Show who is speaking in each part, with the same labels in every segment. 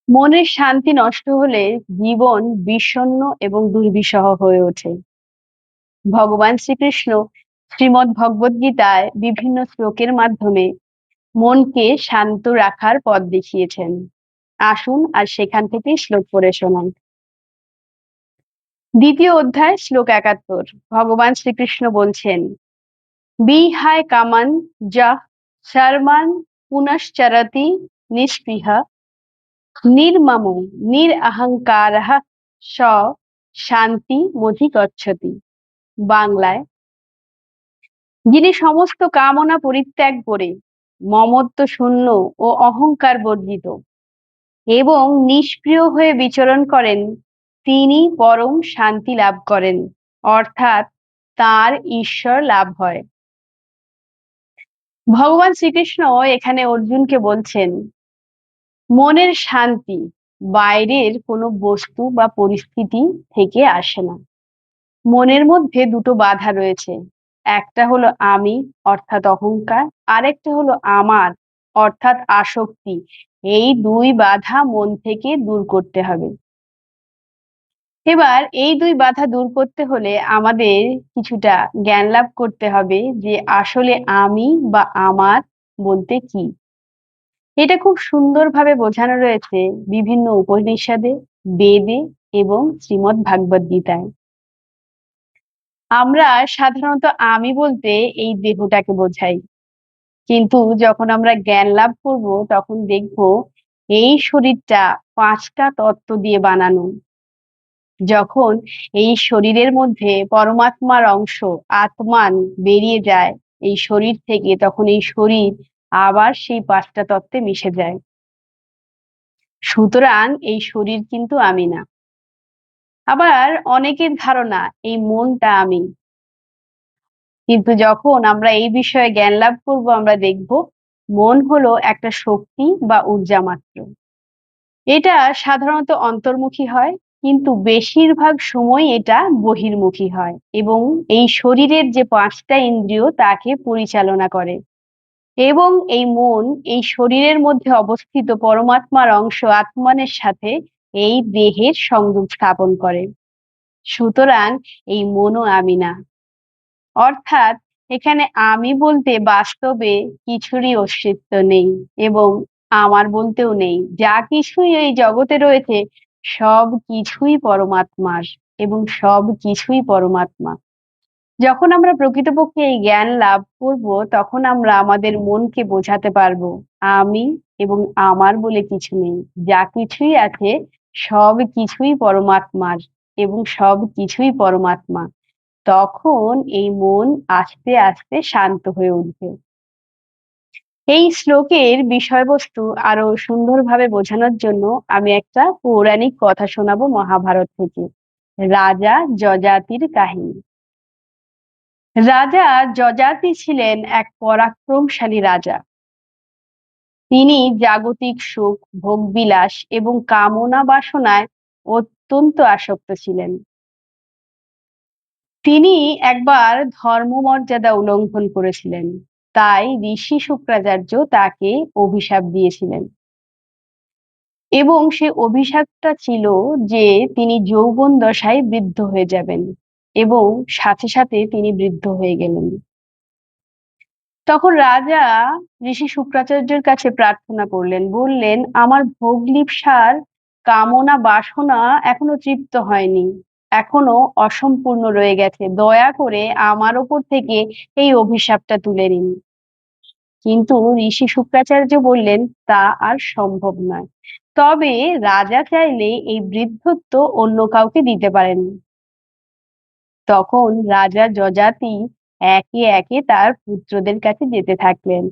Speaker 1: মনের শান্তি নষ্ট হলে জীবন বিষণ্ণ এবং দুর্বিষহ হয়ে ওঠে। ভগবান শ্রীকৃষ্ণ শ্রীমদ্ ভগবদ গীতায় বিভিন্ন শ্লোকের মাধ্যমে মনকে শান্ত রাখার পথ দেখিয়েছেন। আসুন আর সেখান থেকে শ্লোক পড়ে শোনান। দ্বিতীয় অধ্যায় শ্লোক ৭১। ভগবান শ্রীকৃষ্ণ বলছেন, বিহায় কামান যহ শর্মান পুনশ্চরতি নিস্পৃহ নির্মম নিরঅহংকারঃ স শান্তি মধিগচ্ছতি। বাংলায়, যিনি সমস্ত কামনা পরিত্যাগ করে মমত্ব শূন্য ও অহংকার বর্জিত এবং নিষ্ক্রিয় হয়ে বিচরণ করেন, তিনি পরম শান্তি লাভ করেন, অর্থাৎ তার ঈশ্বর লাভ হয়। ভগবান শ্রীকৃষ্ণ এখানে অর্জুনকে বলছেন, মনের শান্তি বাইরের কোনো বস্তু বা পরিস্থিতি থেকে আসে না। মনের মধ্যে দুটো বাধা রয়েছে, একটা হলো আমি অর্থাৎ অহংকার, আরেকটা হলো আমার অর্থাৎ আসক্তি। এই দুই বাধা মন থেকে দূর করতে হবে। এবার এই দুই বাধা দূর করতে হলে আমাদের কিছুটা জ্ঞান লাভ করতে হবে যে আসলে আমি বা আমার বলতে কি। এটা খুব সুন্দরভাবে বোঝানো রয়েছে বিভিন্ন উপনিষদে, বেদে এবং শ্রীমদ্ ভাগবত গীতায়। আমরা সাধারণত আমি বলতে এই দেহটাকে বোঝাই, কিন্তু যখন আমরা জ্ঞান লাভ করব তখন দেখব এই শরীরটা পাঁচটা তত্ত্ব দিয়ে বানানো। যখন এই শরীরের মধ্যে পরমাত্মার অংশ আত্মান বেরিয়ে যায় এই শরীর থেকে, তখন এই শরীর আবার সেই পাঁচটা তত্ত্বে মিশে যায়। সুতরাং এই শরীর কিন্তু আমি না। আবার অনেকের ধারণা এই মনটা আমি, কিন্তু যখন আমরা এই বিষয়ে জ্ঞান লাভ করব আমরা দেখব মন হলো একটা শক্তি বা ঊর্জা মাত্র। এটা সাধারণত অন্তর্মুখী হয়, কিন্তু বেশিরভাগ সময় এটা বহির্মুখী হয় এবং এই শরীরের যে পাঁচটা ইন্দ্রিয় তাকে পরিচালনা করে। এবং এই মন এই শরীরের মধ্যে অবস্থিত পরমাত্মার অংশ আত্মানের সাথে এই দেহের সংযোগ স্থাপন করে। সুতরাং এই মনও আমি না। অর্থাৎ এখানে আমি বলতে বাস্তবে কিছুরই অস্তিত্ব নেই এবং আমার বলতেও নেই। যা কিছুই এই জগতে রয়েছে সব কিছুই পরমাত্মার এবং সব কিছুই পরমাত্মা। যখন আমরা প্রকৃতপক্ষে এই জ্ঞান লাভ করব তখন আমরা আমাদের মনকে বোঝাতে পারবো আমি এবং আমার বলে কিছু নেই। যা কিছুই আছে সব কিছুই পরমাত্মার এবং সব কিছুই পরমাত্মা। তখন এই মন আস্তে আস্তে শান্ত হয়ে উঠবে। এই শ্লোকের বিষয়বস্তু আরো সুন্দরভাবে বোঝানোর জন্য আমি একটা পৌরাণিক কথা শোনাবো মহাভারত থেকে, রাজা যযাতির কাহিনী। রাজা যযাতি ছিলেন এক পরাক্রমশালী রাজা। তিনি জাগতিক সুখ, ভোগবিলাস এবং কামনা বাসনায় অত্যন্ত আসক্ত ছিলেন। তিনি একবার ধর্মমর্যাদা উল্লঙ্ঘন করেছিলেন, তাই ঋষি শুক্রাচার্য তাকে অভিশাপ দিয়েছিলেন এবং সে অভিশাপটা ছিল যে তিনি যৌবন দশায় বৃদ্ধ হয়ে যাবেন এবং সাথে সাথে তিনি বৃদ্ধ হয়ে গেলেন। তখন রাজা ঋষি শুক্রাচার্যের কাছে প্রার্থনা করলেন, বললেন, আমার ভোগ লিপ্সার কামনা বাসনা এখনো তৃপ্ত হয়নি, এখনো অসম্পূর্ণ রয়ে গেছে, দয়া করে আমার ওপর থেকে এই অভিশাপটা তুলে নিন। কিন্তু ঋষি শুক্রাচার্য বললেন, তা আর সম্ভব নয়। তবে রাজা চাইলে এই বৃদ্ধত্ব অন্য কাউকে দিতে পারেন। তখন রাজা যযাতি একে একে তার পুত্রদের কাছে যেতে থাকলেন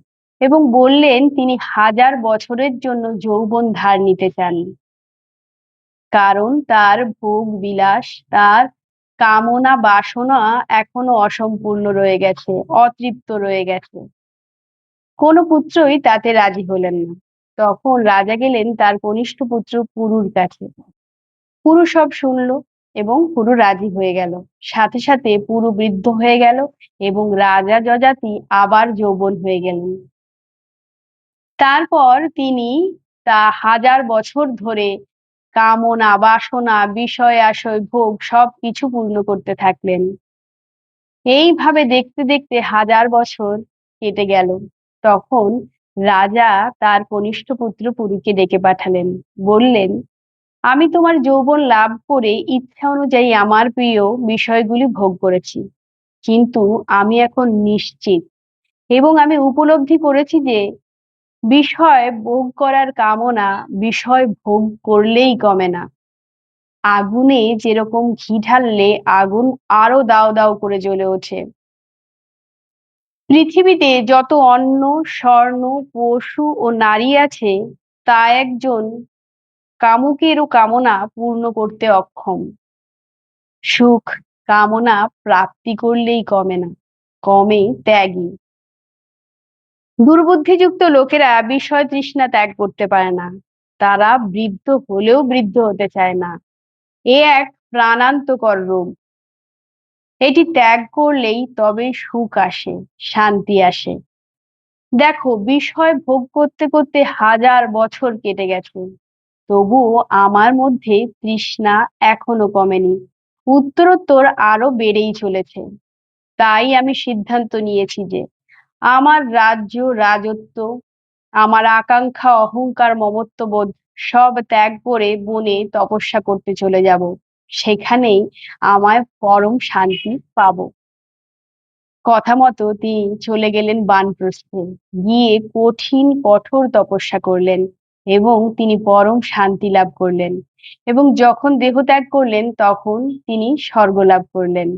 Speaker 1: এবং বললেন তিনি 1000 বছরের জন্য যৌবন ধার নিতে চান, কারণ তার ভোগ বিলাস, তার কামনা বাসনা এখনো অসম্পূর্ণ রয়ে গেছে, অতৃপ্ত রয়ে গেছে। কোনো পুত্রই তাতে রাজি হলেন না। তখন রাজা গেলেন তার কনিষ্ঠ পুত্র পুরুর কাছে। পুরু সব শুনলো এবং পুরু রাজি হয়ে গেল। সাথে সাথে পুরু বৃদ্ধ হয়ে গেল এবং রাজা যযাতি আবার যৌবন হয়ে গেলেন। তারপর তিনি তা হাজার বছর ধরে কামনা, বাসনা, বিষয় আশয়, ভোগ সবকিছু পূর্ণ করতে থাকলেন। এইভাবে দেখতে দেখতে হাজার বছর কেটে গেল। তখন রাজা তার কনিষ্ঠ পুত্র পুরুকে ডেকে পাঠালেন। বললেন, আমি তোমার যৌবন লাভ করে ইচ্ছা অনুযায়ী আমার প্রিয় বিষয়গুলি ভোগ করেছি, কিন্তু আমি এখন নিশ্চিত এবং আমি উপলব্ধি করেছি যে বিষয় ভোগ করার কামনা বিষয় ভোগ করলেই কমে না। আগুনে যেরকম ঘি ঢাললে আগুন আরো দাও দাও করে জ্বলে ওঠে। পৃথিবীতে যত অন্ন, স্বর্ণ, পশু ও নারী আছে, তা একজন কামুকেরও কামনা পূর্ণ করতে অক্ষম। সুখ কামনা প্রাপ্তি করলেই কমে না, কমে ত্যাগী। দুর্বুদ্ধিযুক্ত লোকেরা বিষয় তৃষ্ণা ত্যাগ করতে পারে না। তারা বৃদ্ধ হলেও বৃদ্ধ হতে চায় না। এ এক প্রাণান্তকর রোগ। এটি ত্যাগ করলেই তবে সুখ আসে, শান্তি আসে। দেখো, বিষয় ভোগ করতে করতে হাজার বছর কেটে গেছে, তবুও আমার মধ্যে তৃষ্ণা এখনো কমেনি, উত্তরোত্তর আরো বেড়েই চলেছে। তাই আমি সিদ্ধান্ত নিয়েছি যে আমার রাজ্য, রাজত্ব, আমার আকাঙ্ক্ষা, অহংকার, মমত্ববোধ সব ত্যাগ করে বনে তপস্যা করতে চলে যাব। সেখানেই আমায় পরম শান্তি পাবো। কথা মতো তিনি চলে গেলেন বানপ্রস্থে, গিয়ে কঠিন কঠোর তপস্যা করলেন এবং তিনি পরম শান্তি লাভ করলেন, এবং যখন দেহ ত্যাগ করলেন তখন তিনি স্বর্গ লাভ করলেন।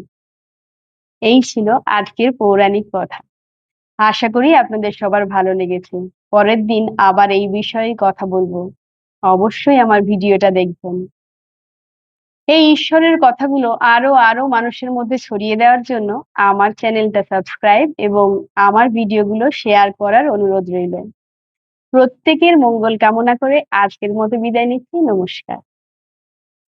Speaker 1: এই ছিল আজকের পৌরাণিক কথা। আশা করি আপনাদের সবার ভালো লেগেছে। পরের দিন আবার এই বিষয়ে কথা বলবো। অবশ্যই আমার ভিডিওটা দেখবেন। এই ঈশ্বরের কথাগুলো আরো আরো মানুষের মধ্যে ছড়িয়ে দেওয়ার জন্য আমার চ্যানেলটা সাবস্ক্রাইব এবং আমার ভিডিওগুলো শেয়ার করার অনুরোধ রইল। প্রত্যেকের মঙ্গল কামনা করে আজকের মতো বিদায় নিচ্ছি। নমস্কার।